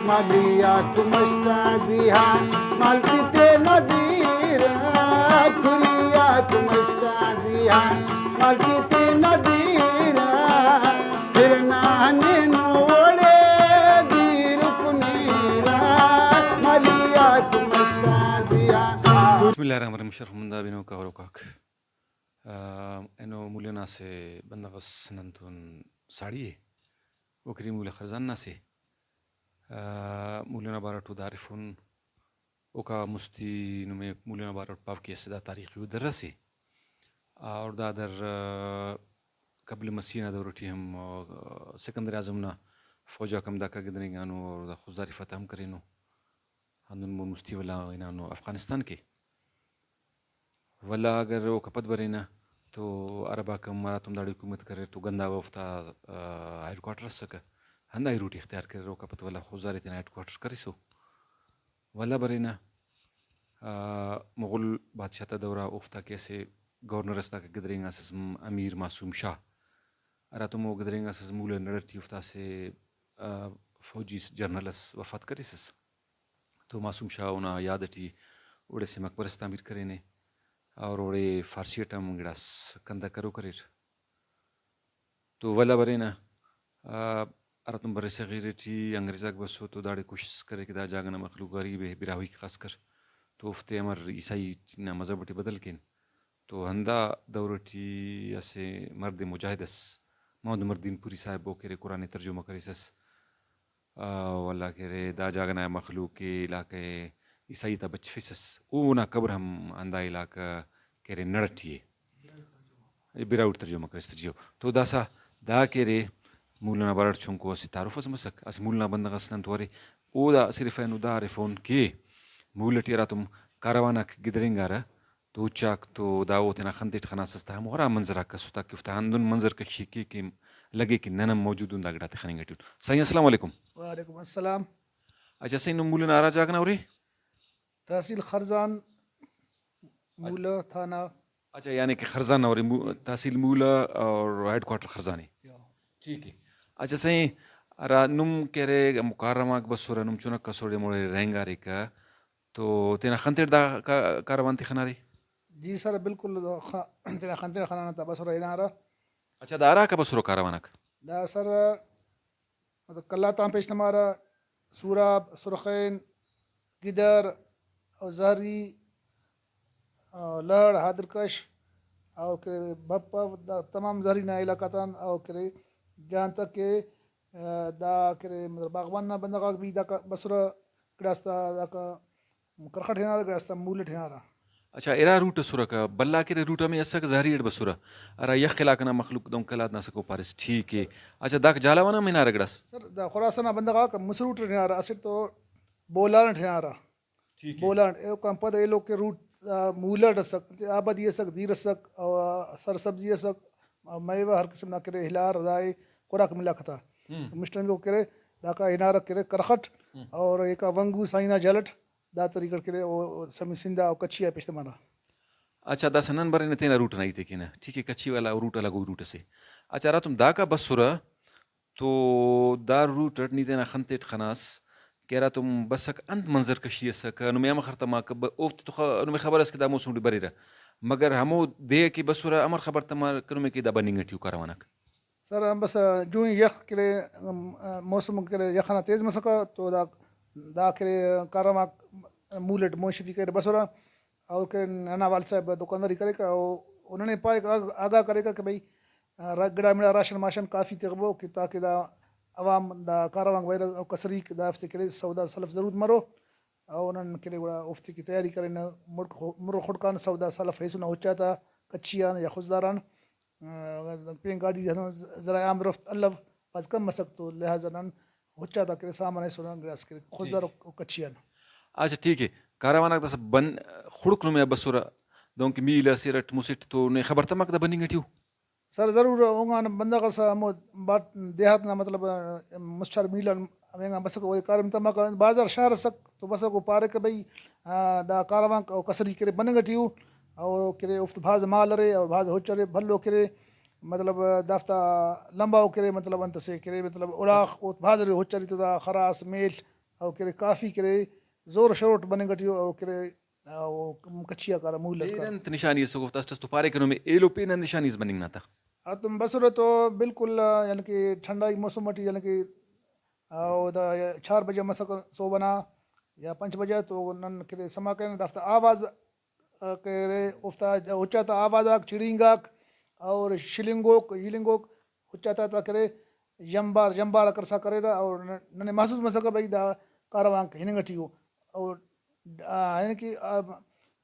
ماليات مستعديها مالكتي نذيرة كريات مستعديها مالكتي نذيرة فرنان ولدي ركنيرة ماليات مستعديها. بسم الله الرحمن الرحيم. شرح من دابينو كهروكاك انه مولانا سے بندغس ننتون ساڑی وكريم مولا خرزان سے مولانا بارٹو دارفون اوكا مستی نمي مولانا بارٹ باف کی اسدا تاریخی درسي اور دادر قبل مسینا دورتي هم سكندري اعظمنا فوجا كم داكا گدرينگانو اور خزاري فتح هم کرینو ہندن مستی ولا انانو افغانستان کے ولا اگر وہ کپت برینا تو عربا کم مراتم داڑی حکومت کرے تو گندا وفتا ہیڈ کوارٹر سکا ہندا ہی روٹی اختیار کرے رو کپت ولا خوزاری تین ہیڈ کوارٹر کری سو ولا برینا مغل بادشاہ تا دورہ افتا کیسے گورنر استا کے گدرینگ اساس امیر معصوم شاہ اراتم وہ گدرینگ اساس مولا نڑرتی افتا سے فوجی جرنلس وفات کریسس تو معصوم شاہ اونا یادٹی اوڑے سے مقبرس تعمیر کرینے اور اوڑے فارسی ٹم گڑاس کندا کرو کریر تو ولا برینا اراتم بر صغیر ٹی انگریزاک بسو تو داڑے کوشش کرے کہ دا جاگنا مخلوق غریب ہے براہوی خاص کر تو افتے امر عیسائی نا مذہب ٹی بدل کین تو ہندا دور ٹی اسے مرد مجاہدس محمد مردین پوری صاحب بو کرے قرآن ترجمہ کریسس ولا کرے دا جاگنا مخلوق کے علاقے عیسائی تا بچ فسس اونا قبر ہم ہندا علاقہ کرے نڑٹیے براؤٹ ترجمہ کرست جیو تو داسا دا کرے مولانا بارٹ چونکو اسی تعارف اس مسک اس مولانا بندغس نن تورے او دا صرف انو دا عارفون کہ مولٹی راتم کاروانک گدرنگارا تو چاک تو داو تینا خندیٹ خناسستا ہم غرا منظرہ کسوتا کفتا ہندن منظر کشی کی لگے کہ ننم موجود ہوں دا گڑا تخننگٹیو سائیں السلام علیکم. وعلیکم السلام. اچھا سائیں نو مولانا آرا جاگنا اوری تحصیل خرزان مولا تھانہ. اچھا یعنی کہ خرزان اور تحصیل مولا اور ہیڈ کوارٹر خرزانی ٹھیک ہے. اچھا سائیں ارا نم کرے مکارماک بسورا نم چونک کسوڑے موڑے رہنگاری کا تو تینا خنتر دا کاروان تی خناری. جی سر بالکل تینا خنتر خنانا تا بسورا انارا. اچھا دا آرا کا بسورا کاروانک دا سر مطلب کلا تام پیش تمارا سوراب سرخین گدر اور زہری لہڑ حادرکش اور کرے بپا تمام زہری نا علاقہ تان اور کرے جہاں تک کہ دا کرے مطلب باغبان نا بندگاک بھی دا بسورا گڑاستا دا کا کرخٹ ہنارا گڑاستا مولٹ ہنارا. اچھا ایرا روٹ سورا کا بلا کے روٹا میں اسک زہری اڑ بسورا ارا یخ علاقہ مخلوق دون کلات نہ سکو پارس ٹھیک ہے. اچھا داک جالاوانا میں نارا گڑاس سر دا خراسانہ بندگاک مسروٹ ہنارا اصل تو بولانٹ ہنارا بولانٹ اے کم پتہ اے لوگ کے روٹ مولٹ اسک آبادی اسک دیر اسک اور سر سبزی اسک میوہ ہر قسم نہ کرے ہلار دائے خوراک ملا کھتا مشتن کو کرے دا کا ہنارا کرے کرخٹ اور ایک ونگو سائنا جلٹ دا طریقہ کرے وہ سمی سندھا اور کچھیا پیشتمانا. اچھا دا سنن برے تینا روٹ نہیں تھے کینا ٹھیک ہے کچھی والا روٹ الگ روٹ سے. اچھا راتم دا کا بسورا تو دا روٹ نی تینا خنتیٹ خناس کہہ رہا تم بسک انت منظر کشی سک نمی ام خرتما کب اوفت تو نمی خبر اس کہ دا موسم دی بریرا مگر ہمو دے کی بسورا امر خبر تما کنمی کی دا بننگٹیو کاروانک. سر ہم بس جو یخ کرے موسم کرے یخنا تیز مسکا تو دا کرے کارما مولٹ موشفی کرے بسورا اور کہ نانا وال صاحب دکانداری کرے گا انہوں نے پائے آگاہ کرے گا کہ بھائی گڑا میرا راشن ماشن کافی تغبو کہ تاکہ دا عوام دا کاروان وغیرہ کسری دا افتے کرے سودا سلف ضرور مرو اور انہوں نے کرے گا افتے کی تیاری کرے مرو خڑکان سودا سلف حیث نہ ہوچا تھا کچیان یا خزداران پین گاڑی ذرا عام رفت اللہ پاس کم مسک تو لہٰذا نن ہوچا تھا کرے سامان ہے سنان گراس کرے خزدار و کچیان. اچھا ٹھیک ہے کاروانک دس بن خڑک نمی بسورا دونک میلا سیرٹ مسٹ تو نے خبر تمک دا بننگٹیو. سر ضرور ہوں بندہ کا سا بات دیہات نا مطلب مشار میلان ہمیں بسک وہ کارم تمک بازار شہر سک تو بسک وہ پارے کہ بھائی دا کاروان کسری کرے بننگٹیو اور کرے افت بھاز مال رے اور بھاز ہوچرے بھلو کرے مطلب دافتا لمباؤ کرے مطلب انت سے کرے مطلب اڑاخ بھاز رے ہوچری تو دا خراس میل اور کرے کافی کرے زور شروٹ بنے گٹیو اور کرے کچیا کارا مولر کارا پیرنت نشانی اس گفت است تو پارے کنو میں ایلو پیرن نشانیز بننگ ناتا تم بسر تو بالکل یعنی کہ ٹھنڈائی موسم مٹی یعنی کہ 4 بجے مسک سو بنا یا 5 بجے تو نن کرے سما کرنے دافتا آواز کرے افتا اچاتا آواز آک چڑینگاک اور شلنگوک یلنگوک اچاتا تا کرے جمبار کرسا کرے دا اور ننے محسوس مسکا بھائی دا کاروان ہنگٹیو اور یعنی کہ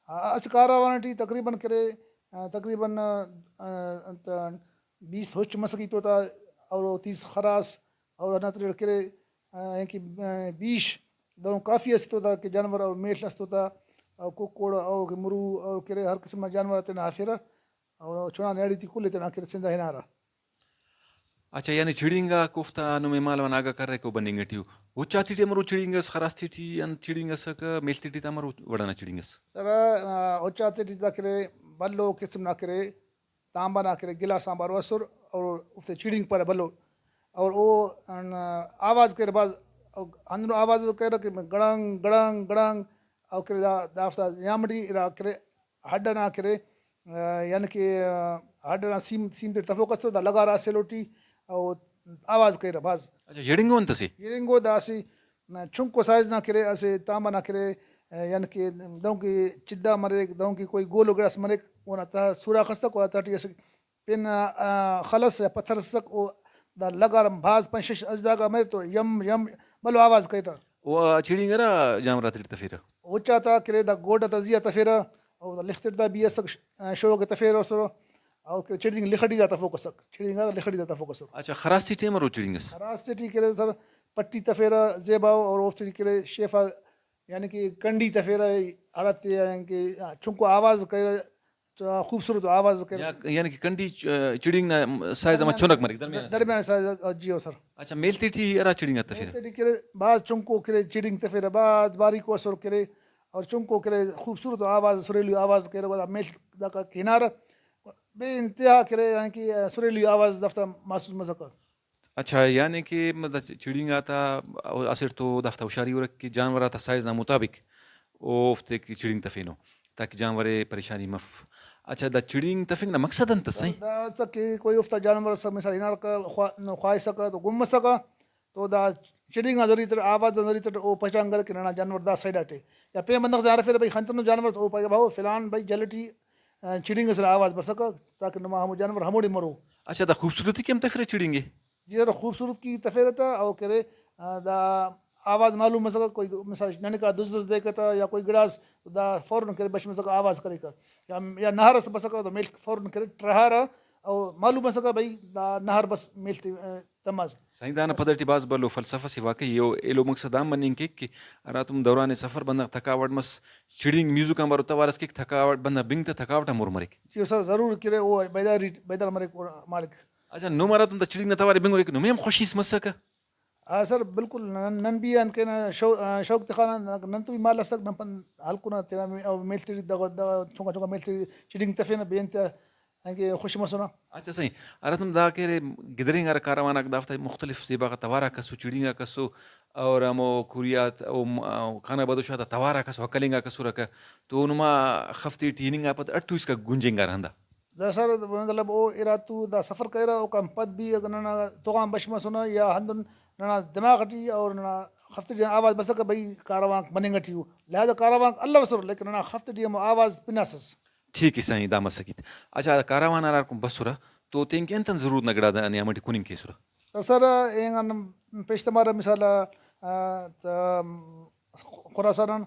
اس کاروانٹی تقریباً کرے تقریباً 20 ہوچ مسکی تو تا اور 30 خراس اور نتر کرے کہ 20 دونوں کافی استو تا کہ جانور اور میٹھ استو تا اور ککڑ اور مرو اور کرے ہر قسم جانور تینا حافر اور چونا نیڑی تی کلے تینا کرے سندہ ہنارا. اچھا یعنی چڑینگا کوفتا نو میں مالوان آگا کر رہے کو بننگ ٹیو وہ چاہتی ٹی مرو چڑینگس خراستی ٹی ان چڑینگس کا میلتی ٹی تامرو وڑانا چڑینگس سر اوچاتے ٹی تا کرے بلو قسم نہ کرے تانبا نہ کرے گلا سانبار وسر اور افتے چڑینگ پر بلو اور وہ آواز کرے بعض اندر آواز کرے کہ گڑنگ گڑنگ گڑنگ اور کرے دافتا یامڑی را کرے ہڈ نہ کرے یعنی کہ ہڈ نہ سیم تے تفوقس تو لگا را سیلوٹی اور آواز کرے بعض. اچھا یڑنگو انت سے یڑنگو دا اسی چنکو سائز نہ کرے اسے تانبا نہ کرے یعنی کہ دوں کی چدہ مرے دوں کی کوئی گولو گڑس مرے وہ نہ سورا خستک کو تاٹی اس پن خلص یا پتھر سک وہ دا لگا بھاز 5-6 اجداگا مرے تو یم یم بلو آواز کرے وہ چڑینگا را جامرات ریت تفیرا اوچا تا کرے دا گوڈا تزیا تفیرا اور لختر دا بی اس شو کے تفیرا سرو اور چڑینگ لکھڑی دا تفوکسک چڑینگا لکھڑی دا تفوکسک. اچھا خراستی ٹیم رو چڑینگس راستے ٹی کرے سر پٹی تفیرا زیباو اور اوفتی کرے شیفا یعنی کہ کنڈی تفیرا حالت یعنی کہ چونکو آواز کرے خوبصورت آواز کرے یعنی کہ کنڈی چڑینگ نا سائز اما چونک مری درمیان سائز جیو سر. اچھا میلتی ٹی ارا چڑینگا تفیرا میلتی ٹی کرے بعض چونکو کرے چڑینگ تفیرا بعض باریک وسر کرے اور چونکو کرے خوبصورت آواز سریلی آواز کرے وہ میل دا کا کنارہ بے انتہا کرے یعنی کہ سریلی آواز دفتہ محسوس مزکا. اچھا یعنی کہ چڑینگا تا اثر تو دفتہ ہوشاری ہو رکھ کہ جانور تا سائز نا مطابق او افتے کی چڑینگ تفینو تاکہ جانور پریشانی مف. اچھا دا چڑینگ تفینگ نا مقصد انت سیں دا سکے کوئی افتا جانور سا مثال انار کا خواہ سکا تو گم سکا تو دا چڑینگ ذریعہ تر آواز ذریعہ تر او پہچان کر کہ نانا جانور دا سائڈ آٹے یا پہ مندق سے عارف ہے بھائی خنتر جانور او پہ بھاؤ فلان بھائی جلٹی چڑینگ سے آواز بسکا تاکہ نما ہم جانور ہموڑی مرو. اچھا دا خوبصورتی کیم تفیر چڑینگے جی سر خوبصورت کی تفیرتا اور کرے دا آواز معلوم مسکا کوئی مثال ننکا دزز دے کتا یا کوئی گڑاس دا فوراً کرے بش مسکا آواز کرے کا یا نہر سے بسکا تو میل فوراً کرے ٹرہارا اور معلوم مسکا بھائی دا نہر بس میلتی تماز. سائنسدان پدرتی باز بلو فلسفہ سے واقعی یہ ایلو مقصد عام بنیں کہ ارا تم دوران سفر بندہ تھکاوٹ مس چڑینگ میوزک ہم توارس کی تھکاوٹ بندہ بنگ تے تھکاوٹ مور مرے جی سر ضرور کرے وہ بیدار مرے مالک. اچھا نو مرا تم چڑینگ نہ توارے بنگ مرے نو خوشی مسکا سر بالکل نن بھی ان کے شوق تخانا نن تو بھی مال سک نن ہلکو نہ تیرا میلتی چونکا چونکا میلتی چڑینگ تفینا بینت کہ خوش مسونا. اچھا صحیح ارا تم دا کہ گدرنگ ار کاروان دافتا مختلف زیبا کا توارا کسو چڑینگا کسو اور ہمو کوریات او کھانا بدوشا توارا کسو ہکلنگا کسو رکا تو نما خفتی ٹیننگا پت اٹو اس کا گنجنگا رہندا دا سر مطلب او اراتو دا سفر کرا او کم پد بھی ننا توغام بشما سونا یا ہندن ننا دماغ ٹی اور ننا خفتی آواز بسکا بھائی کاروان بننگا ٹیو لہذا کاروان اللہ وسر لیکن ننا خفتی ٹی آواز پناسس ٹھیک ہے صحیح دام سکیت. اچھا کاروان ار کو بسورا تو تین کے انتن ضرور نگڑا دا نیا مٹی کننگ کیسورا تو سر این پیشتمارا مثال خراسان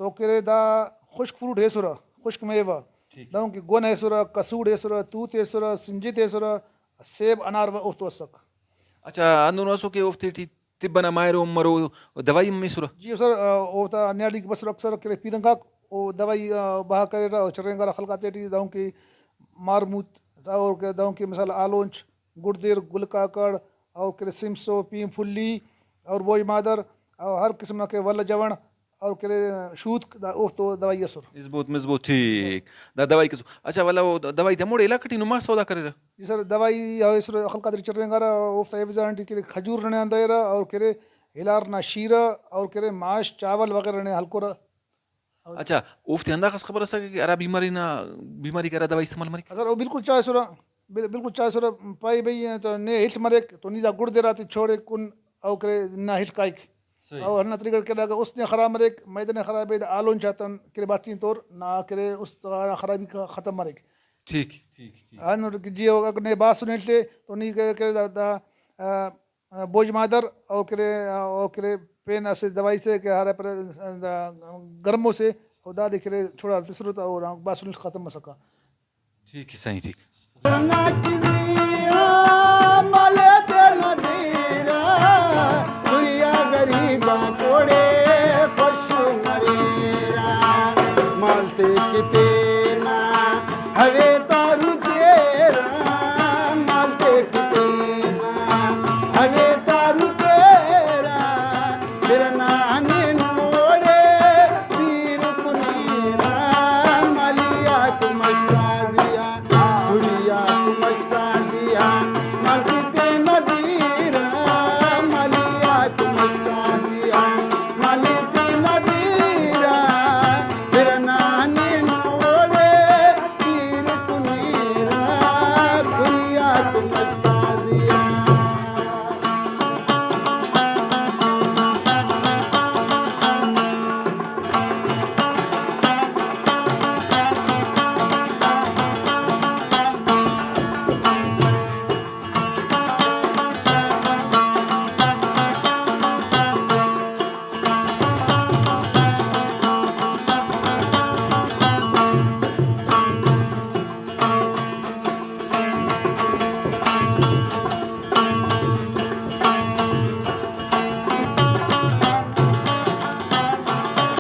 تو کرے دا خشک فروٹ ہے سورا خشک میوہ دوں کی گون ہے سورا کسوڑ ہے سورا توت ہے سورا سنجت ہے سورا سیب انار و افتو سک. اچھا اندون واسو کے افتے ٹی تبنا مائرو مرو دوائی میں سورا جی سر اوتا نیاڑی کی بسر اکثر کرے پیرنگا او دوائی بہا کرے رہا اور چرنگا خلقاتے ٹی دوں کی مارموت اور دوں کی مثال آلونچ گڑدیر گل کاکڑ اور کرے سمسو پیم پھلی اور بوئی مادر اور ہر قسم کے ول جوڑ اور کرے شوت تو دوائی سر مضبوط ٹھیک دا دوائی کسو. اچھا والا وہ دوائی تے موڑے علاقہ ٹی نما سودا کرے رہا جی سر دوائی سر خلقاتے چرنگا رہا او فیوزان ٹی کرے کھجور رنے اندے رہا اور کرے ہلار نہ شیرہ اور کرے ماش چاول وغیرہ نے ہلکو رہ اچھا اوفتے ہندا خس خبر اسا کہ ارا بیماری کرا دوائی استعمال مری اثر وہ بالکل چائے سورا بالکل چائے سورا پائی بھئی تو نے ہٹ مرے تو نیدا گڑ دے راتی چھوڑے کن او کرے نہ ہٹ کائک اور ہن طریقہ کرے اگر اس نے خراب مرے میدان خراب ہے آلون چاہتن کرے باٹین طور نہ کرے اس خرابی کا ختم مرے ٹھیک ٹھیک ٹھیک ان جی اگر نے باس سنیٹلے تو نی کرے بوجھ مادر اور کرے پین اسے دوائی سے کہ ہر پر گرموں سے اور دادی کرے چھوڑا تسرت اور باس سنیٹ ختم ہو سکا ٹھیک ہے صحیح ٹھیک ناچ دیا مال